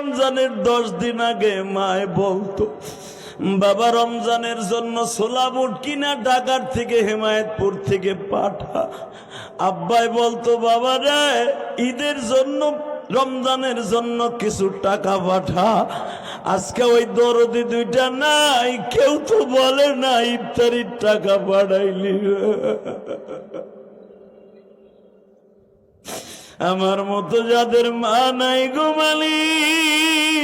রমজানের 10 দিন আগে মায় বলতো, বাবা রমজানের জন্য ছোলা বুট কিনা ঢাকার থেকে হেমায়েতপুর থেকে পাঠা। আব্বাই বলতো, বাবা রে ঈদের জন্য রমজানের জন্য কিছু টাকা পাঠা। আজকে ওই দরদি দুইটা নাই, কেউ তো বলে না ইফতারির টাকা পাঠাইলি। আমার মতো যাদের মা নাই গো মালিক,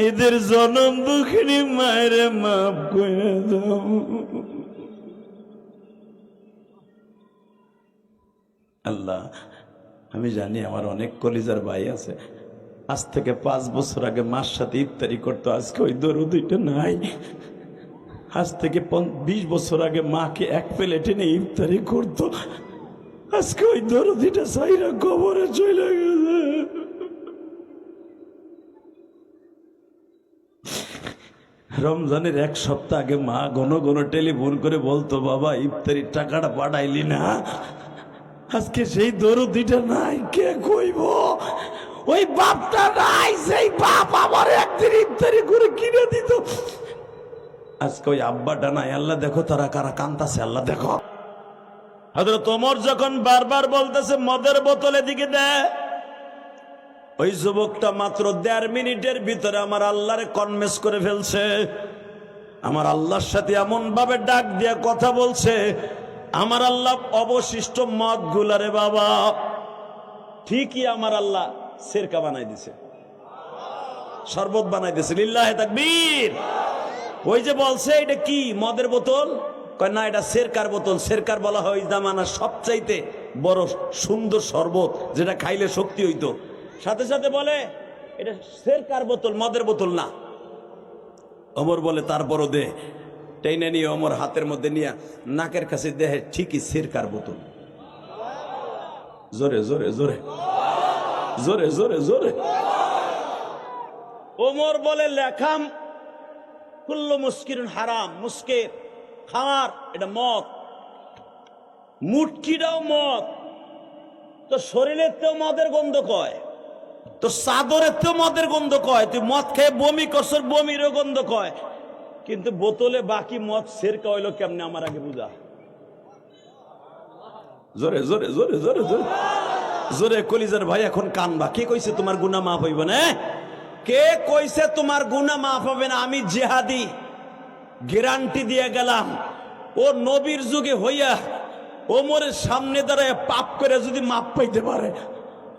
এদের জনম দুঃখিনী মায়ের মাফ করে দাও। আল্লাহ, আমি জানি আমার অনেক কলিজার ভাই আছে, আজ থেকে 5 বছর আগে মার সাথে ইফতারি করতো, আজকে ওই দরদিটা নাই। আজ থেকে 20 বছর আগে মাকে এক প্লেট এনে ইফতারি করতো, আজকে ওই দরদিটা সাইরা কবরে চলে গেছে। রমজানের 1 সপ্তাহ আগে মা ঘন ঘন টেলিফোন করে বলতো, বাবা ইফতারির টাকাটা পাঠাইলি না। আজকে সেই দরদিটা নাই, কে কইব? ওই বাপটা নাই, সেই বাপ আমার একদিন ইফতারি করে কিনে দিত। আজকে ওই আব্বাটা নাই। আল্লাহ দেখো তারা কারা কান্তাছে, আল্লাহ দেখো। হযরত ওমর যখন বারবার বলতেছে মদের বোতলে দিকে দে, ওই যুবকটা মাত্র 1.5 মিনিটের ভিতরে আমার আল্লাহরে কনভিন্স করে ফেলছে। আমার আল্লাহর সাথে এমন ভাবে ডাক দিয়ে কথা বলছে, আমার আল্লাহ অবশিষ্ট মদ গুলারে বাবা ঠিকই আমার আল্লাহ সিরকা বানাই দিছে, শরবত বানাই দিছে। লিল্লাহে তাকবীর। ওই যে বলছে এটা কি মদের বোতল, কয় না এটা সিরকার বোতল। সিরকার বলা হয় ওই জামানার সবচাইতে বড় সুন্দর শরবত, যেটা খাইলে শক্তি হইতো। সাথে সাথে বলে এটা সিরকার বোতল, মদের বোতল না। ওমর বলে তারপরও দে। টেনে নিয়ে ওমর হাতের মধ্যে নিয়ে নাকের কাছে দেহে, ঠিকই সিরকার বোতল। জোরে জোরে জোরে জোরে জোরে জোরে। ওমর বলে লেখাম কুল্লু মুস্কিরুন হারাম, মুস্কির খামার, এটা মদ। মুটকিটাও মদ। তো শরীরের তেও মদের গন্ধ কয়, তো চাদরের তেও মদের গন্ধ কয়। তুই মদ খেয়ে বমি করছর, বমিরও গন্ধ কয়। কিন্তু বোতলে বাকি মদ সিরকা হইলো কেমনে, আমার আগে বুঝা। জোরে জোরে জোরে জোরে জোরে জোরে। কলিজার ভাই এখন কানবা। কে কইছে তোমার গুনাহ মাফ হইব না? কে কইছে তোমার গুনাহ মাফ হবে না? আমি জিহাদি গ্যারান্টি দিয়ে গেলাম, ও নবীর যুগে হইয়া ওমরের সামনে দাঁড়ায় পাপ করে যদি মাপ পাইতে পারে,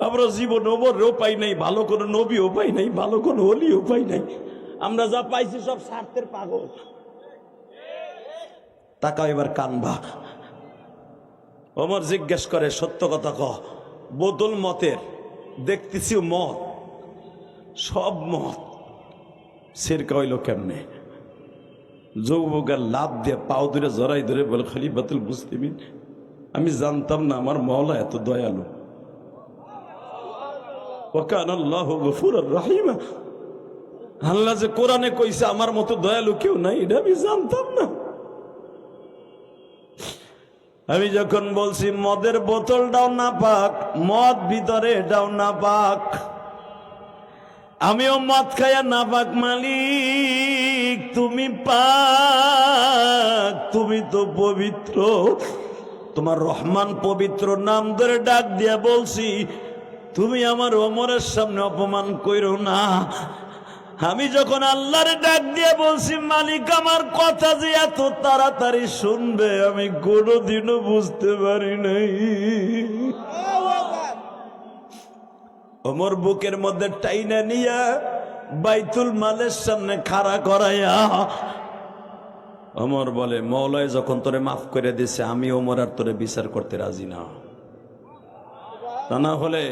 আমরা জীবন ওমরেও পাই নাই, ভালো কোনো নবীও পাই নাই, ভালো কোনো ওলিও পাই নাই। আমরা যা পাইছি সব স্বার্থের পাগল। তাকাও এবার কানবা। ওমর জিজ্ঞেস করে, সত্য কথা ক, বোতল মতের, দেখতেছি মদ, সব মদ, সিরকা হইল কেমনে? যুবকের লাভ দিয়ে পাও ধরে জড়াই ধরে বলে, খলিফাতুল মুসলিমিন, আমি জানতাম না আমার মওলা এত দয়ালু। ওয়া কানা আল্লাহু গফুরুর রহিম। আল্লাহ যে কোরআনে কইছে আমার মতো দয়ালু কেউ নাই, এটা আমি জানতাম না। আমি যখন বলছি মদের বোতলটাও না পাক, মদ ভিতরে এটাও না পাক, আমিও মদ খাইয়া না পাক। মালিক তুমি পাক, তুমি তো পবিত্র, তোমার রহমান পবিত্র নাম ধরে ডাক দিয়া বলছি, তুমি আমার ওমরের সামনে অপমান কইরো না। আমি যখন আল্লাহর ডাক দিয়ে বলছি, মালিক আমার কথা যে এত তাড়াতাড়ি শুনবে আমি কোনোদিনও বুঝতে পারি নাই। ওমর বুকের মধ্যে টাইনা নিয়া বাইতুল মালের সামনে খাড়া করাইয়া ওমর বলে, মওলায় যখন তোরে মাফ করে দিছে, আমি ওমর আর তোরে বিচার করতে রাজি না। তা না হলে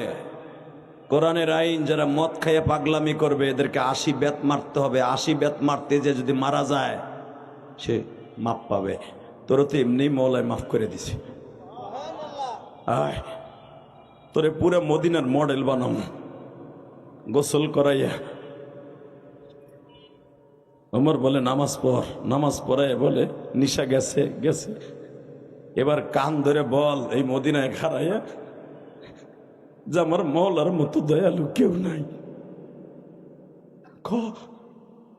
কোরআনের আইন, যারা মদ খাইয়া পাগলামি করবে এদেরকে 80 বেত মারতে হবে। 80 বেত মারতে যে যদি মারা যায় সে মাপ পাবে। তোর তো এমনি মওলায় মাফ করে দিছে, আয় তোরে পুরো মদিনার মডেল বানাম, গোসল করাইয়া। ওমর বলে নামাজ পড়, নামাজ পড়ায় বলে নিশা গেছে গেছে, এবার কান ধরে বল এই মদিনায় খাড়াইয়া যে আমার মওলার মতো দয়ালু কেউ নাই।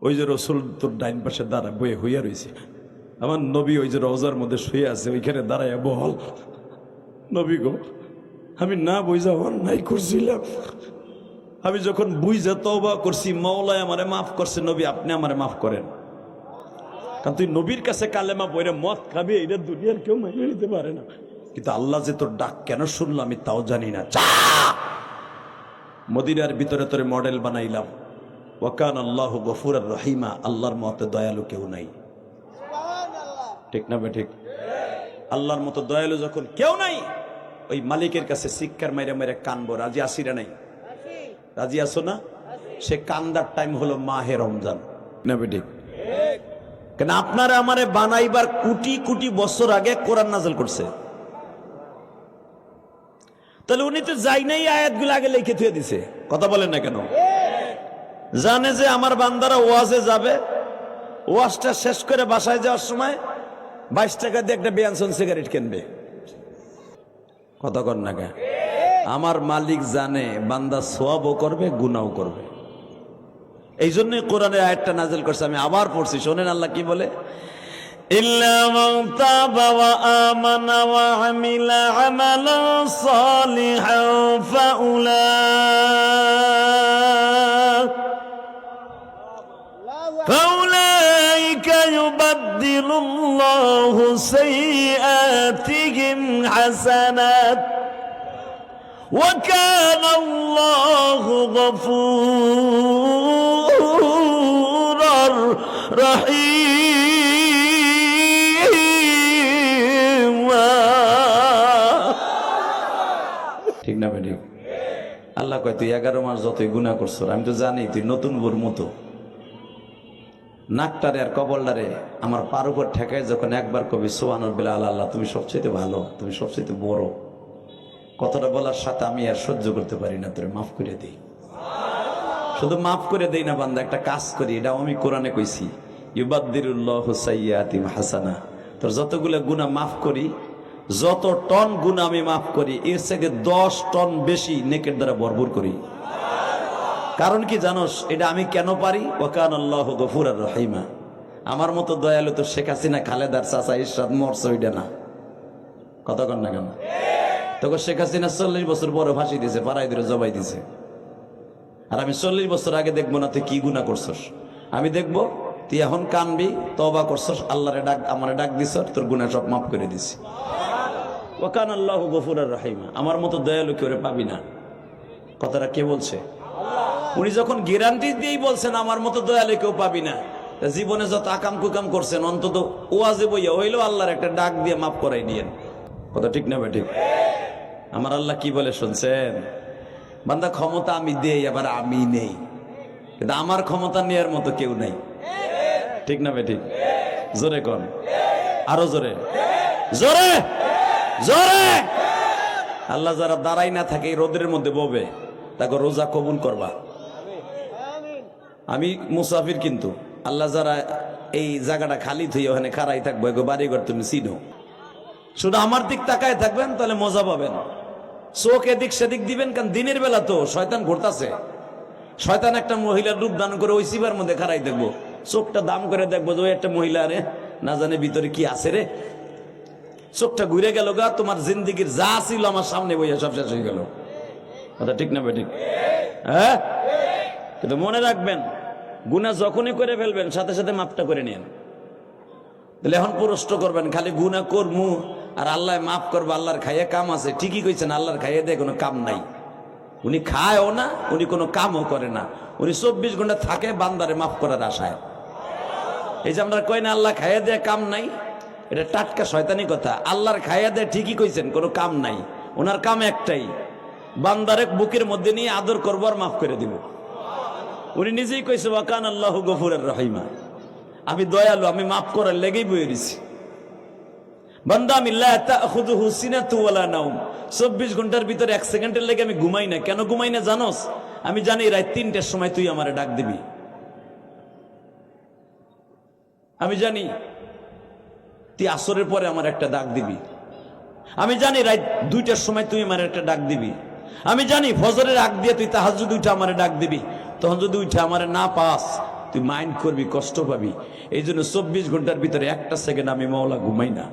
ওই যে রসুল তোর ডাইন পাশে দাঁড়া বয়ে হইয়া রয়েছে, আমার নবী ওই যে রওজার মধ্যে শুয়ে আছে ওইখানে দাঁড়াইয়া বল, নবী গো আমি না বুঝা অন্যায় করছিলাম, আমি যখন বুঝা তওবা করছি মাওলায় আমারে মাফ করছে, নবী আপনি আমারে মাফ করেন। কারণ তুই নবীর কাছে কালেমা বইরে মদ খাবি, এটা দুনিয়ার কেউ মেনে নিতে পারে না। কিন্তু আল্লাহ যে তোর ডাক কেন শুনলো আমি তাও জানি না। মদিনার ভিতরে তোরে মডেল বানাইলাম। ওয়াকান আল্লাহু গফুরার রহিমা, আল্লাহর মতো দয়ালু কেউ নাই। ঠিক না ঠিক? আল্লাহর মতো দয়ালু যখন কেউ নাই, ওই মালিকের কাছে শিক্ষার মাইরা মাইরা কানবো। রাজি আসিরা নাই? রাজি আসো না? সে কান্দার টাইম হলো মাহে রমজান। না ঠিক? কেন আপনারা আমারে বানাইবার কোটি কোটি বছর আগে কোরআন নাযিল করছে, তাহলে উনি তো যাই নাই আয়াতগুলো আগে লিখে থুয়ে দিছে। কথা বলেন না কেন? জানে যে আমার বান্দারা ওয়াজে যাবে, ওয়াজটা শেষ করে বাসায় যাওয়ার সময় 22 টাকা দিয়ে একটা বেয়ানসন সিগারেট কিনবে। কথা কর না কেন? আমার মালিক জানে বান্দা সওয়াবও করবে গুনাহও করবে, এই জন্যই কোরআনের আয়াতটা নাযিল করছে। আমি আবার পড়ছি, শোনেন আল্লাহ কি বলে, ইল্লা মান তাবা ওয়া আমানা ওয়া আমিলা আমালান সালিহান ফাউলাইকা ইউবাদদিলুল্লাহু সাইয়্যাতিহিম হাসানাত ওয়া কানা আল্লাহু গফুরার রহিম। ঠিক না বেটি? আল্লাহ কয় তুই 11 মাস যতই গুনাহ করছ, আমি তো জানি তুই নতুন বোর মতো নাকটারে আর কবলটারে আমার পার উপর ঠেকায় যখন একবার কবি সুবহানাল্লাহ, আল্লাহ তুমি সবচেয়ে ভালো, তুমি সবচেয়ে বড়, কথাটা বলার সাথে আমি আর সহ্য করতে পারি না, তোরে মাফ করে দিই। শুধু মাফ করে দেই না বান্দা, একটা কাজ করি, এটা আমি কোরআনে কইছি, ইউবাদদিলুল্লাহু সাইয়্যাতিহিম হাসানা। তোর যতগুলো গুনাহ মাফ করি, যত টন গুনাহ আমি মাফ করি, এর থেকে 10 টন বেশি নেকের দ্বারা ভরপুর করি। কারণ কি জানোস এটা আমি কেন পারি? ওয়াকান আল্লাহু গফুরার রহিমা। আমার মতো দয়ালু তো শেখ হাসিনা, খালেদার চাচা ইরশাদ মরছে ওইটা না। কথা কন না কেন? তখন শেখ হাসিনা 40 বছর পরে ফাঁসি দিয়েছে, পাড়ায় ধরে জবাই দিয়েছে। আর আমি 40 বছর আগে দেখবো না তুই কি গুনাহ করছস, আমি দেখবো তুই এখন কানবি, তওবা করছস, আল্লাহরে ডাক, আমারে ডাক দিছস, তোর গুনাহ সব মাফ করে দিছি। ওয়াকান আল্লাহু গফুরার রহিমা। আমার মতো দয়ালু কেউ পাবি না। কথাটা কে বলছে? উনি যখন গ্যারান্টি দিয়েই বলছেন আমার মতো দয়ালু কেউ পাবি না, জীবনে যত আকাম কুকাম করছেন অন্তত ওয়াজে বইয়া হইলেও আল্লাহর একটা ডাক দিয়ে মাফ করাই দিয়েন। কথা ঠিক না ঠিক? আমার আল্লাহ কি বলে শুনছেন? বান্দা ক্ষমতা আমি দেই, আবার আমি নেই, কিন্তু আমার ক্ষমতা নেয়ার মতো কেউ নাই। ঠিক না ঠিক? জোরে কন, আরো জোরে, জোরে জোরে। আল্লাহ যারা দাঁড়াই না থাকে রোদের মধ্যে ববে, তাকে রোজা কবুল করবা। আমি মুসাফির, কিন্তু আল্লাহ যারা এই জায়গাটা খালি থুই ওখানে খাড়াই থাকবো, এগো বাড়িঘর তুমি চিনো, শুধু আমার দিক তাকায় থাকবেন, তাহলে মজা পাবেন। চোখ এদিক সেদিক দিবেন, কারণ দিনের বেলা তো শয়তান ঘুরতাছে। শয়তান একটা মহিলার রূপ দান করে ওই সিবার মধ্যে খাড়াই দেখবো, চোখটা দাম করে দেখবো যে ওই একটা মহিলা রে, না জানে ভিতরে কি আছে রে। চোখটা ঘুরে গেল গা, তোমার জিন্দিগির যা ছিল আমার সামনে বইয়া সব শেষ হয়ে গেল। কথা ঠিক না ঠিক? হ্যাঁ, কিন্তু মনে রাখবেন গুনাহ যখনই করে ফেলবেন সাথে সাথে মাফটা করে নেন। তাহলে এখন প্রশ্ন করবেন খালি গুনাহ করমু আর আল্লাহ মাফ করবো, আল্লাহর খাইয়ে কাম আছে। ঠিকই কইছেন, আল্লাহর খাইয়ে দেয় কোনো কাম নাই। উনি খায়ও না, উনি কোনো কামও করে না, উনি 24 ঘন্টা থাকে বান্দারে মাফ করার আশায়। এই যে আমরা কই না আল্লাহ খাইয়ে দেয় কাম নাই, এটা টাটকা শয়তানি কথা। আল্লাহর খাইয়ে দেয় ঠিকই কইছেন, কোনো কাম নাই। ওনার কাম একটাই, বান্দারে বুকের মধ্যে নিয়ে আদর করবো আর মাফ করে দিব। উনি নিজেই কইছে ওয়াকান আল্লাহু গফুরার রহিমা, আমি দয়ালু, আমি মাফ করার লেগেই বয়ে দিছি। বান্দা আমি লা তাখুযুহু সিনাতু ওয়ালা নাওম, 24 ঘন্টার ভিতরে 1 সেকেন্ডের লেগে আমি ঘুমাই না। কেন ঘুমাই না জানোস? আমি জানি রাত 3টার সময় তুই আমারে ডাক দিবি। আমি জানি তুই আসরের পরে আমার একটা ডাক দিবি। আমি জানি রাত 2টার সময় তুই আমার একটা ডাক দিবি। আমি জানি ফজরের আগ দিয়ে তুই তাহাজ্জুদ উঠে আমারে ডাক দিবি, তখন যদি উঠে আমারে না পাস তুই মাইন্ড করবি, কষ্ট পাবি। এই জন্য 24 ঘন্টার ভিতরে একটা সেকেন্ড আমি মাওলা ঘুমাই না।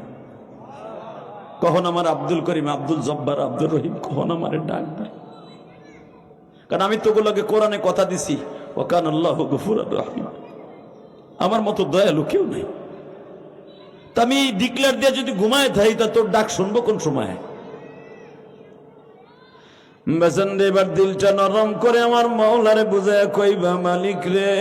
কখন আমার আব্দুল করিম, আব্দুল জব্বার, আব্দুর রহিম কখন আমারে ডাক দেয়, কারণ আমি তোগুলোকে কোরআনে কথা দিছি, ওয়াকান আল্লাহু গফুরার রহিম, আমার মতো দয়ালু কেউ নাই। তা আমি ডিক্লেয়ার দিয়ে যদি ঘুমায় থাকি তা তোর ডাক শুনবো কোন সময়? বেসন এবার দিলটা নরম করে আমার মাওলারে বুঝায় কইবা, মালিক রে,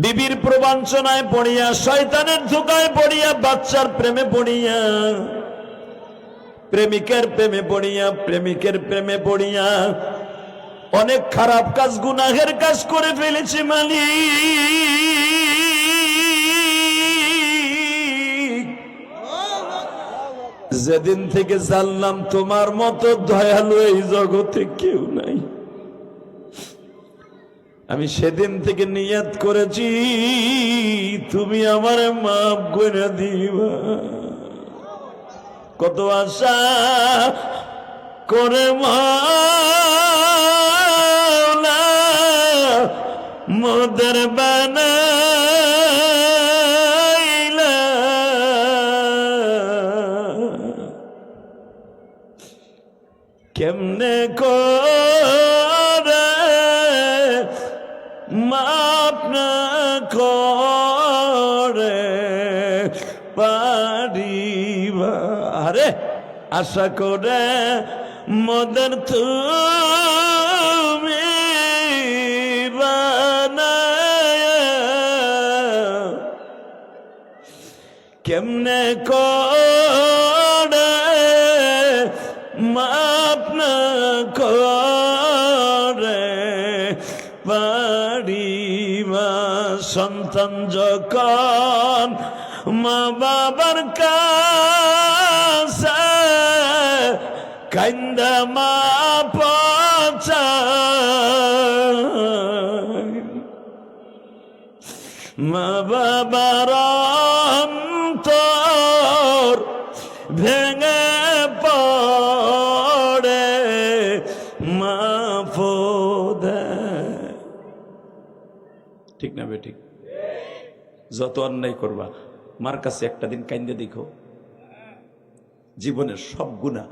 বিবির প্রবঞ্চনায় পড়িয়া, শয়তানের ধোকায় পড়িয়া, বাচ্চার প্রেমে পড়িয়া, প্রেমিকের প্রেমে পড়িয়া, প্রেমিকের প্রেমে পড়িয়া অনেক খারাপ কাজ, গুনাহের কাজ করে ফেলেছি মালিক। যেদিন থেকে জানলাম তোমার মতো দয়ালু এই জগতে কেউ নাই, আমি সেদিন থেকে নিয়ত করেছি তুমি আমারে মাফ করে দিবা। কত আশা করে মাওলা মোদের বানাইলা, কেমনে করে মাপ না করে পারিবা। আরে আশা করে মদন তুমি বানায়া, কেমনে করে মাপ না করে পারিবা। সন্তান যখন মা বাবার কাছে কান্দা মা পাচায়, মা বাবার অন্তর ভেঙে পড়ে মাফ দেয়। ঠিক না বেঠিক? যত অন্যায় করবা মার কাছে একটা দিন কাইন্দে দেখো, জীবনের সব গুনাহ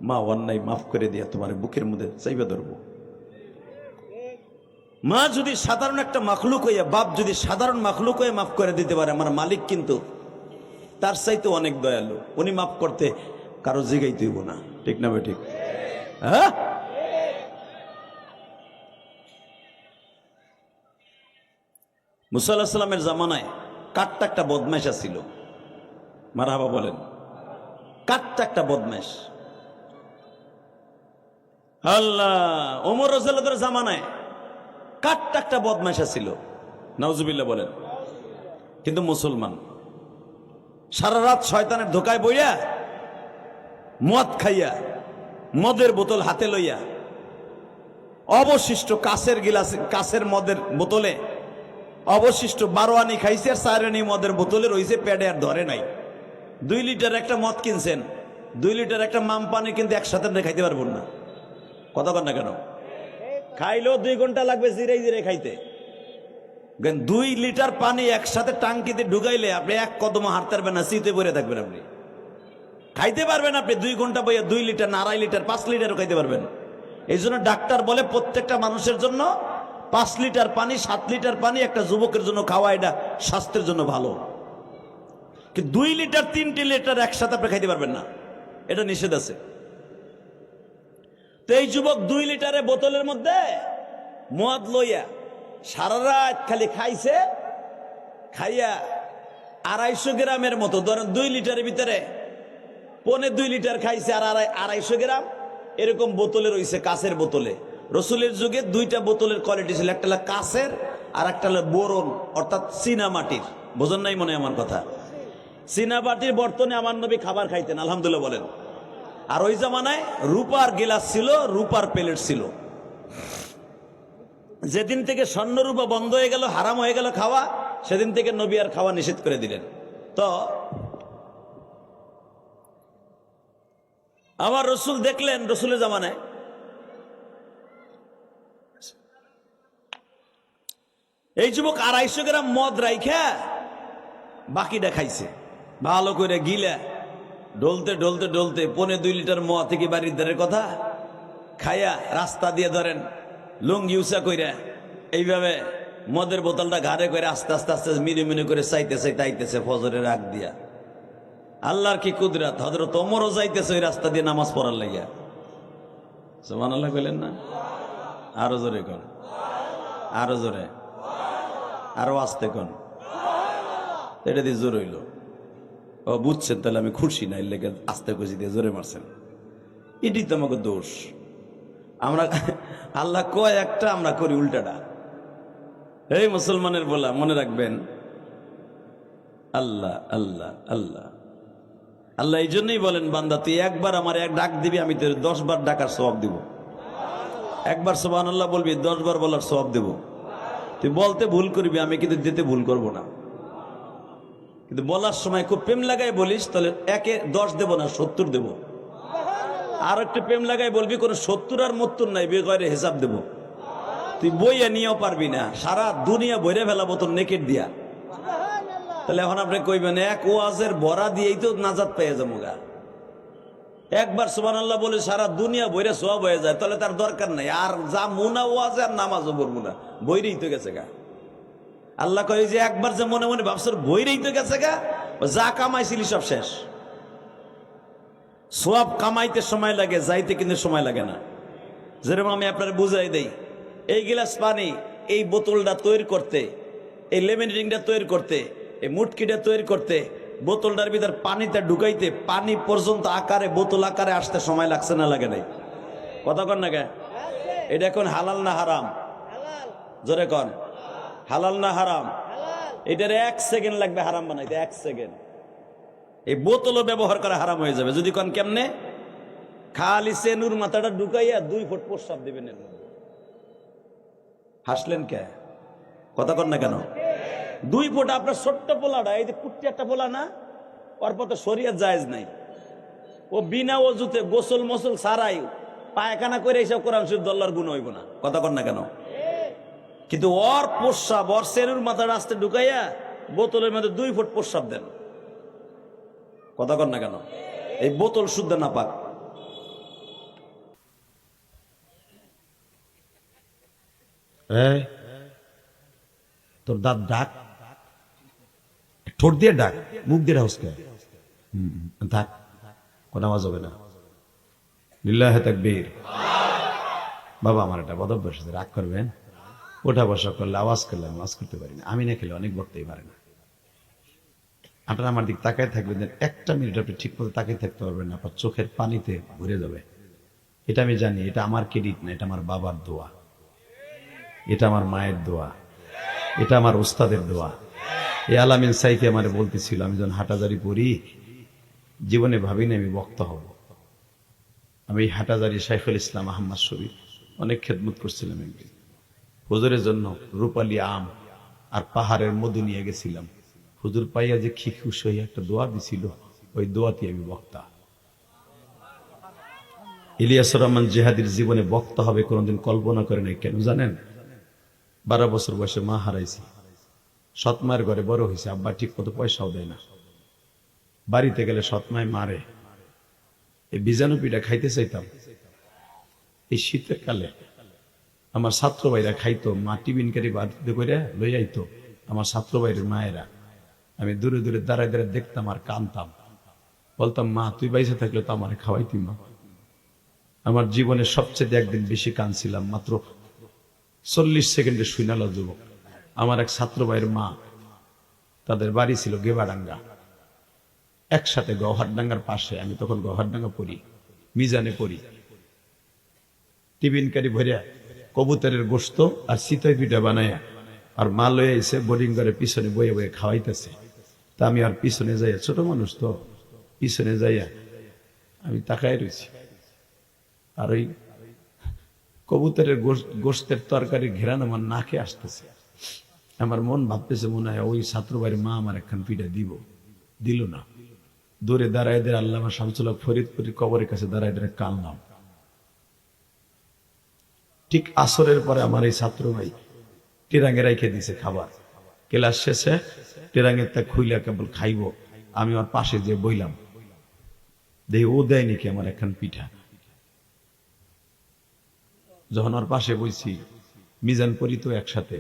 মা অন্যায় মাফ করে দিয়া তোমার বুকের মধ্যে চাইবা ধরবো। মা যদি সাধারণ একটা মাখলুক হইয়া, বাপ যদি সাধারণ মাখলুক হয়ে মাফ করে দিতে পারে, আমার মালিক কিন্তু তার চাইতে অনেক দয়ালু, উনি মাফ করতে কারো জিগাইতে হইব না। ঠিক না বেঠিক? হ্যাঁ, মুসা আলাইহিস সালামের জামানায় কাট্টা একটা বদমাইশ ছিল। মারহাবা বলেন। কাট্টা একটা বদমাইশ। আল্লাহ, ওমর রাদিয়াল্লাহু আনহুর জামানায় কাট্টা একটা বদমাইশ ছিল, নাউজুবিল্লাহ বলেন। কিন্তু মুসলমান, সারা রাত শয়তানের ধোকায় বইয়া, মদ খাইয়া, মদের বোতল হাতে লইয়া, অবশিষ্ট কাচের গিলাস, কাচের মদের বোতলে অবশিষ্ট 12 আনি খাইছে, আর 4 আনি মদের বোতলে রয়েছে, পেটে আর ধরে নাই। 2 লিটার একটা মদ কিনছেন, 2 লিটার একটা মাম পানি কিন্তু একসাথে খাইতে পারবেন না। কথা কন না কেন? খাইলেও 2 ঘন্টা লাগবে জিরে জিরে খাইতে। 2 লিটার পানি একসাথে টাঙ্কিতে ঢুকাইলে আপনি এক কদম হাঁটতে পারবেন না, শীতে পরে থাকবেন। আপনি খাইতে পারবেন, আপনি 2 ঘন্টা বইয়া 2 লিটার না 2.5 লিটার 5 লিটারও খাইতে পারবেন। এই জন্য ডাক্তার বলে প্রত্যেকটা মানুষের জন্য 5 লিটার পানি, 7 লিটার পানি একটা যুবকের জন্য খাওয়া, এটা স্বাস্থ্যের জন্য ভালো। কিন্তু 2 লিটার 3 লিটার একসাথে আপনি খাইতে পারবেন না, এটা নিষেধ আছে। তো এই যুবক 2 লিটারের বোতলের মধ্যে মদ লইয়া সারা রাত খালি খাইছে। খাইয়া 250 গ্রামের মতো, ধরেন 2 লিটারের ভিতরে 1.25 লিটার খাইছে, আর 250 গ্রাম এরকম বোতলে রয়েছে, কাচের বোতলে। রসুলের যুগে 2টা বোতলের কোয়ালিটি ছিল, একটা হলো কাচের আর একটা হলো বোরন, অর্থাৎ চীনা মাটির। বোঝেন নাই মনে আমার কথা? চীনা মাটির বর্তনে আমার নবী খাবার খাইতেন, আলহামদুলিল্লাহ বলেন। আর ওই জামানায় রূপার গিলাস ছিল, রূপার প্লেট ছিল। যেদিন থেকে স্বর্ণরূপা বন্ধ হয়ে গেল, হারাম হয়ে গেল খাওয়া, সেদিন থেকে নবী আর খাওয়া নিষেধ করে দিলেন। তো আমার রসুল দেখলেন, রসুলের জামানায় এই যুবক 250 গ্রাম মদ রাইখা বাকিটা খাইছে, ভালো করে গিলা ডলতে ডলতে ডলতে 1.5-2 লিটার মদ থেকে বাড়ির ধারের কথা খাইয়া রাস্তা দিয়ে ধরেন লুঙ্গি উঁচা কইরা এইভাবে মদের বোতলটা ঘাড়ে করে আস্তে আস্তে আস্তে মিনে মিনে করে চাইতেছে তাইতেছে ফজরের আগ দিয়া। আল্লাহর কি কুদরত, হযরত ওমরও যাইতেছে ওই রাস্তা দিয়ে নামাজ পড়ার লাগিয়া। সুবহানাল্লাহ কইলেন না? আরো জোরে কোন, আরো জোরে, আরো আস্তে কোন। এটা দিয়ে জোর হইল। ও বুঝছেন, তাহলে আমি খুশি না, এর লেগে আস্তে খুশি দিয়ে জোরে মারছেন। এটি তো আমাকে দোষ। আমরা আল্লাহ কয় একটা, আমরা করি উল্টাটা। এই মুসলমানের বলা মনে রাখবেন, আল্লাহ আল্লাহ আল্লাহ আল্লাহ এই জন্যই বলেন, বান্দা তুই একবার আমার এক ডাক দিবি, আমি তোর 10 বার ডাকার সওয়াব দিব। একবার সুবহানাল্লাহ বলবি, 10 বার বলার সওয়াব দেব। তুই বলতে ভুল করবি, আমি কিন্তু দিতে ভুল করব না। কিন্তু বলার সময় খুব প্রেম লাগাই বলিস, তাহলে 1-এ 10 দেব না, 70 দেব। আর একটু প্রেম লাগাই বলবি, কোনো 70 আর 72 নাই, বেগরে হিসাব দেব। তুই বইয়া নিয়েও পারবি না, সারা দুনিয়া বইরে ফেলাবো তোর নেকেট দিয়া। তাহলে এখন আপনি কইবেন এক ওয়াজের ভরা দিয়েই তো নাজাত পেয়ে যাবো গা। একবার সুবহানাল্লাহ বলে সারা দুনিয়া বইরে সওয়াব হয়ে যায়, তাহলে তার দরকার নাই। আর যা মুনা ওয়াজে আর নামাজও পড়বো না, বইরেই তো গেছে গা। আল্লাহ কয় যে একবার যে মনে মনে ভাবছর বইরেই তো গেছে গা, যা কামাইছিলি সব শেষ। সওয়াব কামাইতে সময় লাগে, যাইতে কিন্তু সময় লাগে না। যেরকম আমি আপনার বুঝাই দেই, এই গিলাস পানি, এই বোতলটা তৈরি করতে, এই লেমন ড্রিঙ্কটা তৈরি করতে, এই মুটকিটা তৈরি করতে, বোতলটার ভিতর পানিতে ঢুকাইতে, পানি পর্যন্ত আকারে বোতল আকারে আসতে সময় লাগছে না লাগে নাই? কথা কন না কে? এটা এখন হালাল না হারাম? জোরে কন, হালাল না হারাম? এটার 1 সেকেন্ড লাগবে হারাম বানাইতে, 1 সেকেন্ড। এই বোতলও ব্যবহার করা হারাম হয়ে যাবে। যদি কন কেমনে? খালি সেনুর মাথাটা ঢুকাইয়া 2 ফুট প্রস্রাব দিবেন এর মধ্যে। হাসলেন কে? কথা কন না কেন? 2 ফুট আপনার ছোট্ট পোলাটা, এই যে কুট্টি একটা পোলা না, ওর পথে শরীয়ত জায়েজ নাই। ও বিনা ওযুতে গোসল মোসল ছাড়াই পায়খানা করে এইসব কোরআন শরীফ দল্লার গুণ হইব না। কথা কন না কেন? কিন্তু ওর প্রস্রাব, ওর সেনুর মাথা রাস্তে ঢুকাইয়া বোতলের মধ্যে 2 ফুট প্রস্রাব দেন। কথা কন না কেন? এই বোতল শুদ্ধ না পাক। তোর দাঁত ডাক, ঠোঁট দিয়ে ডাক, মুখ দিয়ে ডাউসকে ডাক, কোন আওয়াজ হবে না। লিল্লাহে তাকবীর। বাবা আমার একটা বদ অভ্যাস আছে, রাগ করবেন, ওঠা বসা করলে আওয়াজ করলে আমি আওয়াজ করতে পারি না। আমি না খেলে অনেক বক্তাই পারে না। আপনারা আমার দিক তাকায় থাকবেন, 1টা মিনিট আপনি ঠিক মতো তাকিয়ে থাকতে পারবেন না, আপনার চোখের পানিতে ভরে যাবে। এটা আমি জানি, এটা আমার ক্রেডিট না, এটা আমার বাবার দোয়া, এটা আমার মায়ের দোয়া, এটা আমার ওস্তাদের দোয়া। এই আলামিন সাইফি আমারে বলতেছিল, আমি যখন হাটাজারি পড়ি, জীবনে ভাবিনি আমি বক্তা হব। আমি হাটাজারি শাইখুল ইসলাম আহমদ শরীফ অনেক খেদমত করছিলাম। একদিন হুজুরের জন্য রূপালী আম আর পাহাড়ের মধু নিয়ে গেছিলাম। হুজুর পাইয়া যে কি খুশি হয়ে একটা দোয়া দিছিল, ওই দোয়াতে আমি বক্তা। ইলিয়াসুর রহমান জিহাদির জীবনে বক্তা হবে কোনোদিন কল্পনা করে নাই। কেন জানেন? 12 বছর বয়সে মা হারাইছি, সৎ মায়ের ঘরে বড় হয়েছে। আব্বা ঠিক মতো পয়সাও দেয় না, বাড়িতে গেলে সৎ মায় মারে। এই বীজাণু পিঠা খাইতে চাইতাম। এই শীতের কালে আমার ছাত্র ভাইরা খাইতো, মা টিফিন কারি বাড়িতে করে লই আইতো। আমার ছাত্র ভাইয়ের মায়েরা, আমি দূরে দূরে দাঁড়ায় দাঁড়ায় দেখতাম আর কানতাম। বলতাম, মা তুই বাইসে থাকলে তো আমার খাওয়াইতি মা। আমার জীবনে সবচেয়ে একদিন বেশি কানছিলাম, মাত্র 40 সেকেন্ডে শুনাল যুবক। আমার এক ছাত্র ভাইয়ের মা, তাদের বাড়ি ছিল গেবাডাঙ্গা, একসাথে গৌহারডাঙ্গার পাশে। আমি তখন গৌহারডাঙ্গা পড়ি, মিজানে পড়ি। টিফিন কারি ভরিয়া কবুতরের গোশত আর চিতই পিঠা বানাইয়া আর মা লয়ে আইছে, বোর্ডিং ঘরে পিছনে বয়ে বয়ে খাওয়াইতেছে। তা আমি আর পিছনে যাইয়া, ছোট মানুষ তো, পিছনে যাইয়া আমি তাকাই রয়েছি। আর ওই কবুতরের গোশতের তরকারি ঘেরান আমার নাকে আসতেছে। আমার মন ভাবতেছে, মনে হয় ওই ছাত্র ভাইয়ের মা আমার একখান পিঠা দিব, দিল না। দূরে দাঁড়ায় দিয়ে আল্লামা শামসুল হক ফরিদপুরের কবরের কাছে দাঁড়ায় দাঁড়ায় কানলাম। ঠিক আসরের পরে আমার এই ছাত্র ভাই টেরাঙে রেখে দিছে খাবার, ক্লাস শেষে টেরাঙের তা খুইলা কেবল খাইব, আমি ওর পাশে যে বইলাম, দেখি ও দেয় নাকি আমার একখান পিঠা। যখন ওর পাশে বইছি, মিজানপুরি তো একসাথে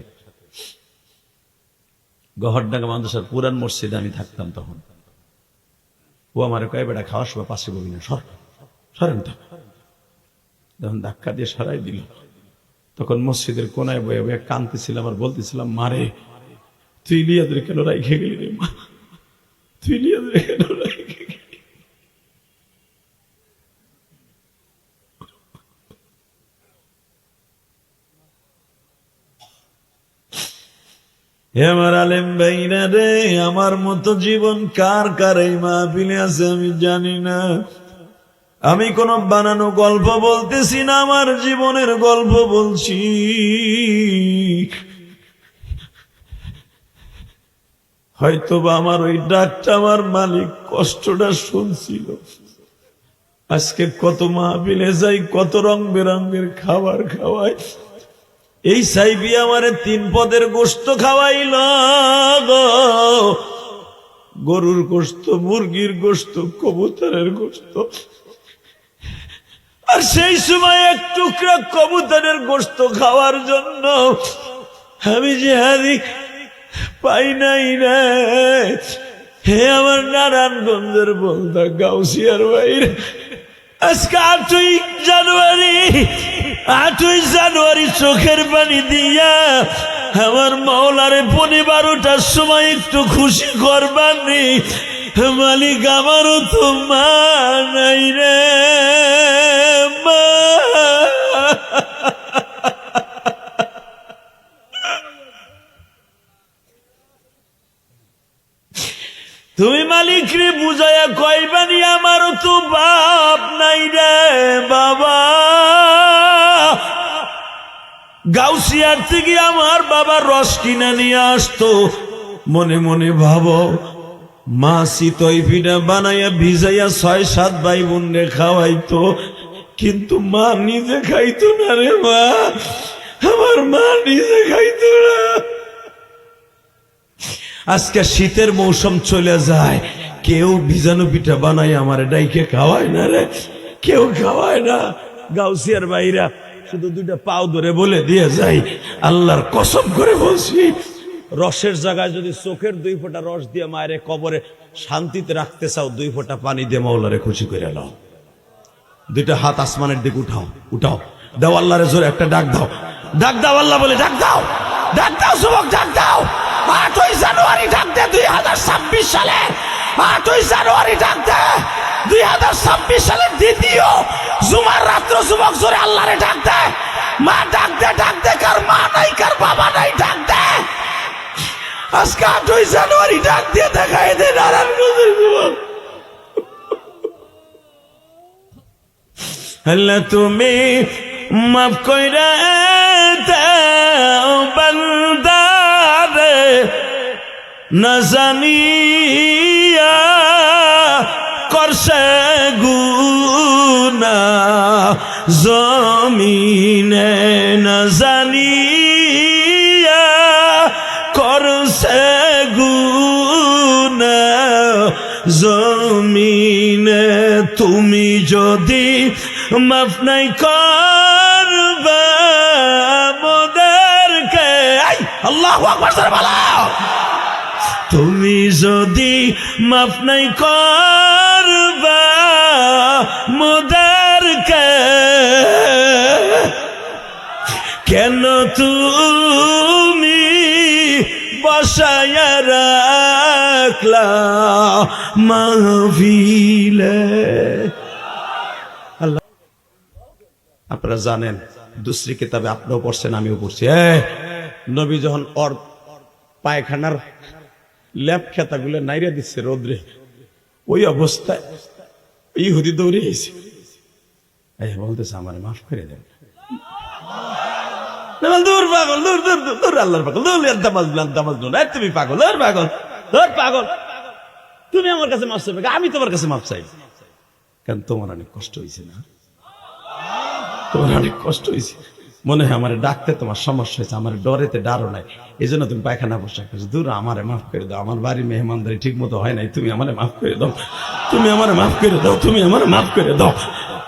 গহরডাঙ্গা মাদ্রাসার পুরান মসজিদে আমি থাকতাম তখন। ও আমার কয় বেটা খাওয়ার সময় পাশে বলি না, সরেন তো। যখন ধাক্কা দিয়ে সরাই দিল, তখন মসজিদের কোনায় বয়ে বয়ে কাঁদতেছিলাম আর বলতেছিলাম, মারে তুই লিয়াদের কেন রাইখে গেলি রে মা, তুই লিয়াদের কেন রাইখে গেলি। আমার আলেম ভাইরা রে, আমার মতো জীবন কার কার এই মাহফিলে আছে আমি জানি না। আমি কোন বানানো গল্প বলতেছি না, আমার জীবনের গল্প বলছি। হয়তোবা আমার ওই ডাকটা আমার মালিক কষ্টটা শুনছিল। আজকে কত মাহফিলে যাই, কত রং বেরঙের খাবার খাওয়াই, এই সাইবি আমারে 3 পদের গোশত খাওয়াইল, গরুর গোশত, মুরগির গোশত, কবুতরের গোশত। আর সেই সময় এক টুকরা কবুতরের গোশত খাওয়ার জন্য আমি জিহাদি পাই নাই রে। হে আমার নারায়ণগঞ্জের বলদা গাউসিয়ার বাইরে, আজকে 8ই জানুয়ারি চোখের পানি দিয়া আমার মাওলারে 12টার সময় একটু খুশি করবানি। মালিক আমারও তো মা নাই রে, মা। তুমি মালিক রে বুঝাইয়া কইবানি আমারও তো বাপ নাই রে বাবা। গাউসিয়ার থেকে আমার বাবা রস কিনা নিয়ে আসতো, মনে মনে ভাবো মা চিতই পিঠা বানাইয়া ভিজাইয়া 6-7 ভাই বোনরে খাওয়াইতো, কিন্তু মা নিজে খাইতো না রে মা, আমার মা নিজে খাইতো না। আজকে শীতের মৌসুম চলে যায়, কেউ ভিজানো পিঠা বানাই আমার ডাইকে খাওয়ায় না রে, কেউ খাওয়ায় না। গাউসিয়ার ভাইরা শুধু 2টা পাও ধরে বলে দিয়ে যাই, আল্লাহর কসম করে বলছি, রসের জায়গায় যদি চোখের 2 ফোঁটা রস দিয়ে মায়ের কবরে শান্তিতে রাখতে চাও, 2 ফোঁটা পানি দিয়ে মাওলারে খুশি করে নাও। 2টা হাত আসমানের দিকে উঠাও, দাও আল্লাহরে জোরে একটা ডাক দাও, আল্লাহ বলে ডাক দাও, যুবক ডাক দাও। 8ই জানুয়ারি ডাক দে 2026 সালে, 8ই জানুয়ারি ডাক দে 2026 সালের দ্বিতীয় জুমার রাত্র, যুবক জোরে আল্লাহরে ডাক দে। মা ডাক দে, কার মা নাই, কার বাবা নাই, ডাক দে। আজকে 8ই জানুয়ারি ডাক দিয়ে দেখায় দে নারায়ণগঞ্জের যুবক। আল্লাহ তুমি মাফ কইরা দাও বান্দারে, না জানিয়া করছে গুনাহ জমিনে, না জানিয়া করছে গুনাহ জমিনে। তুমি যদি মাফ নাই করবা মোদেরকে, আল্লাহু আকবার জোরে বলো, তুমি যদি মাফ নাই করবা মোদেরকে, কেন তুমি বসায়া রাখলা মাহফিলে। আল্লাহ, আপনারা জানেন দুসরি কিতাবে আপনিও পড়ছেন, আমিও পড়ছি, নবী যখন ওর পায়খানার ল্যাপ খেতাগুলো নাইরা দিচ্ছে রোদ্রে, ওই অবস্থায় ইহুদি দৌড়ে এসে বলতেছে আমার মাফ করে দেন। দূর পাগল, দূর দূর দূর, আল্লাহর পাগল, তুমি পাগল, পাগল। তুমি আমার কাছে মাপ চাইবে, আমি তোমার কাছে মাপ চাই। কারণ তোমার অনেক কষ্ট হয়েছে না, তোমার অনেক কষ্ট হয়েছে, মনে হয় আমার ডাকতে তোমার সমস্যা হয়েছে, আমার ডরেতে ডারো নাই, এই জন্য তুমি পায়খানা পোশাক করছো। দূর, আমারে মাফ করে দাও, আমার বাড়ির মেহমানদারি ঠিক মতো হয় নাই, তুমি আমারে মাফ করে দাও, তুমি আমারে মাফ করে দাও, তুমি আমার মাফ করে দাও,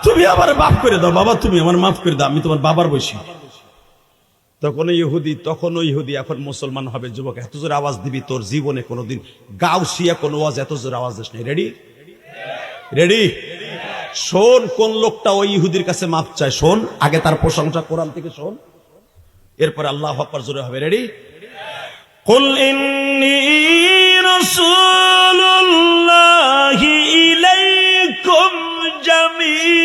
তুমি আমারে মাফ করে দাও বাবা, তুমি আমার মাফ করে দাও, আমি তোমার বাবার বয়সী। তখনও ইহুদি, এখন মুসলমান হবে যুবক। এত জোর আওয়াজ দিবি, তোর জীবনে কোনোদিন গাউসিয়া কোন ওয়াজ এত জোর আওয়াজ দিস নাই। রেডি রেডি শোন, কোন লোকটা ওই ইহুদির কাছে মাপ চায়, শোন আগে তার প্রশংসা কোরআন থেকে শোন, এরপর আল্লাহু আকবার জোরে হবে। রেডি? কুল ইন্নী রাসূলুল্লাহি ইলাইকুম জামিআ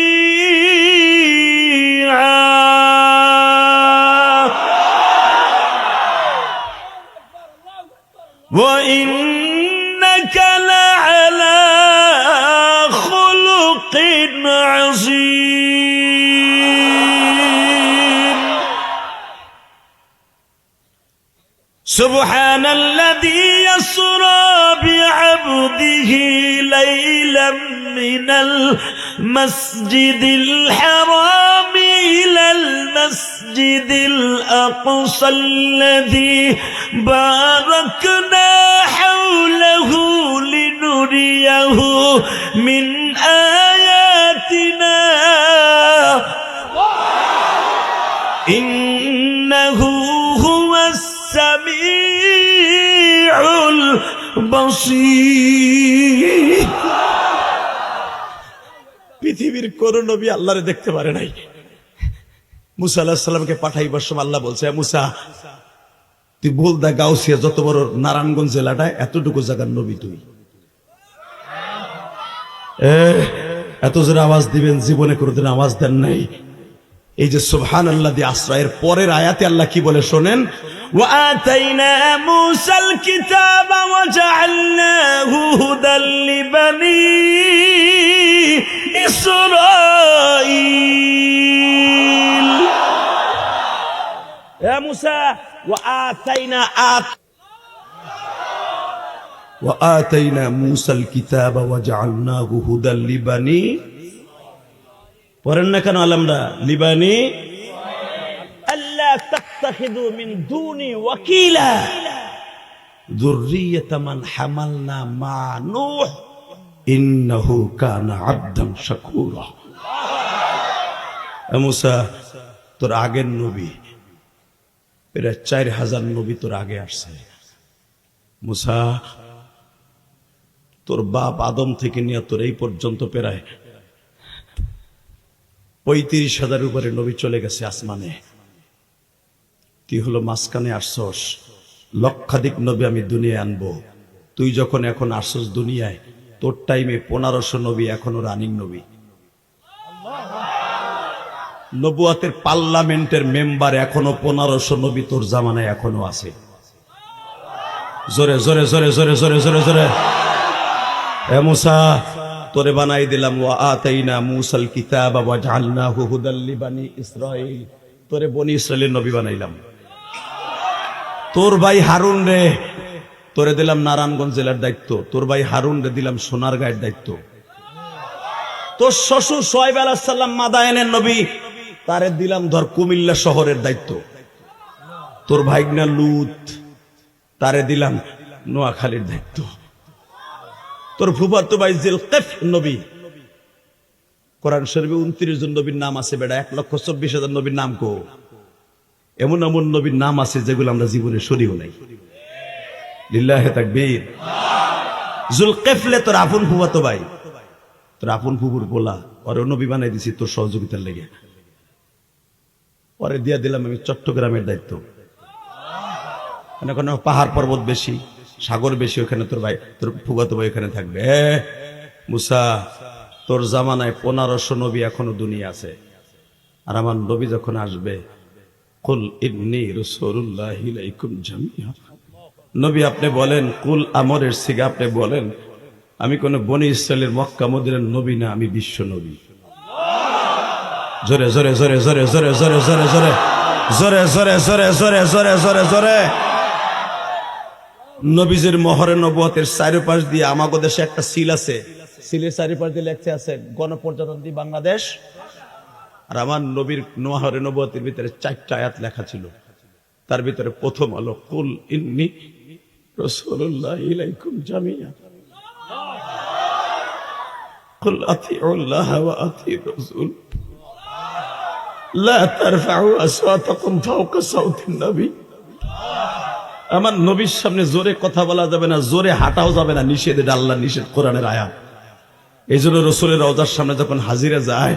ওয়া ইন্নাকা লাআলা খুলুকিন আযীম সুবহানাল্লাযী ইয়াসরা বি'আবদিহি লাইলাম মিনাল মাসজিদিল হারাম ইলাল মাসজিদিল আকসাল্লাযী বারাকনা হাওলাহু লিনুরিয়াহু মিন আয়াতিনা ইন্নাহু হুয়াস সামিউল বাসীর। পৃথিবীর কোন নবী আল্লাহরে দেখতে পারে নাই। মুসা আলাইহিস সালামকে পাঠাইবার সময় আল্লাহ বলছে, মুসা তুই বলদা গাউসিয়া যত বড় নারায়ণগঞ্জ জেলাটা, এতটুকু জায়গার নবী তুই। এত জোরে আওয়াজ দিবেন, জীবনে কোনোদিন আওয়াজ দেন নাই। এই যে সুবহানাল্লাহ দিয়ে আশ্রয়ের পরের আয়াতে আল্লাহ কি বলে শোনেন, ওয়া আতাইনা মূসাল কিতাবা ওয়া জাআলনাহু হুদাল লিবানি ইসরাঈল। এ মূসা, ওয়া আতাইনা মূসাল কিতাবা ওয়া জাআলনাহু হুদাল লিবানি, পড়েন না কেন আলমরা, লিবানি আল্লাহ তাত্তাখিযু মিন দুনি ওয়াকিলা যুররিয়াতা মান হামালনা মা নূহ ইন্নাহু কানা আবদান শাকুরা। মুসা, তোর আগের নবী প্রায় 4000 নবী তোর আগে আসছে। মুসা, তোর বাপ আদম থেকে নিয়ে তোর এই পর্যন্ত প্রায় 35,000 উপরে নবী চলে গেছে আসমানে। তুই হলো মাঝখানে আসছস, লক্ষাধিক নবী আমি দুনিয়ায় আনবো। তুই যখন এখন আসছস দুনিয়ায়, তোর টাইমে 1500 নবী এখনো রানিং নবী। নবুয়াতের পার্লামেন্টের মেম্বার এখনো 1500 নবী তোর জামানায় এখনো আছে। জোরে জোরে জোরে জোরে জোরে জোরে জোরে। এ মুসা, তোরে বানাই দিলাম, ওয়া আতাইনা মূসাল কিতাবা ওয়া জাআলনাহু হুদাল লিবানি ইসরাঈল, তোরে বনি ইসরাইলের নবী বানাইলাম। তোর ভাই হারুন রে তোরে দিলাম নারায়ণগঞ্জ জেলার দায়িত্ব, তোর ভাই হারুন রে দিলাম সোনারগাঁয়ের দায়িত্ব। তোর শ্বশুর শুআয়ব আলাইহিস সালাম মাদায়েনের নবী, তারে দিলাম ধর কুমিল্লা শহরের দায়িত্ব। তোর ভাইগনা লূত, তারে দিলাম নোয়াখালীর দায়িত্ব। তোর ফুফাতো ভাই জিলকিফ নবী, কোরআন শরীফে 29 জন নবীর নাম আছে বেটা, 1,24,000 নবীর নাম কো। এমন এমন নবীর নাম আছে যেগুলো আমরা জীবনে শুনিও নাই। লিল্লাহি তাকবীর। জুলকিফলে তোর আপন ফুফাতো ভাই, তোর আপন ফুফুর বলা, ওরে নবী বানাই দিছি তোর সহযোগিতার লেগে। পরে দিয়া দিলাম আমি চট্টগ্রামের দায়িত্ব। মানে পাহাড় পর্বত বেশি, সাগর বেশি, ওখানে তোর ভাই, তোর ফুফাতো ভাই ওখানে থাকবে। মুসা, তোর জামানায় 1500 নবী এখনো দুনিয়া আছে। আর আমার নবী যখন আসবে, কুল ইন্নী রাসূলুল্লাহি ইলাইকুম জামিআ, নবী আপনি বলেন, কুল আমরের সিগা আপনি বলেন, আমি কোন বনি ইসরাইলের মক্কা মদিনার নবী না, আমি বিশ্ব নবী। জোরে জোরে জোরে জোরে জোরে জোরে জোরে জোরে জোরে জোরে জোরে জোরে জোরে জোরে জোরে। নবীজির মোহরে নবুয়তের চারিপাশ দিয়ে আমাগো দেশে একটা সিল আছে, সিলের চারিপাশ দিয়ে লেখছে আছে গণপ্রজাতন্ত্রী বাংলাদেশ। আর আমার নবীর মোহরে নবুয়তের ভিতরে 4টা আয়াত লেখা ছিল। তার ভিতরে প্রথম হলো কুল ইন্নী রাসূলুল্লাহ ইলাইকুম জামিয়া, কুল আতিউল্লাহ ওয়া আতিউর রাসূল, লা তারফাউ আসওয়াতাকুম ফাওকা সাউতিন নবী। আমার নবীর সামনে জোরে কথা বলা যাবে না, জোরে হাঁটাও যাবে না, নিষেধ, এটা আল্লাহর নিষেধ, কোরআনের আয়াত। এই জন্য রসুলের রওজার সামনে যখন হাজিরা যায়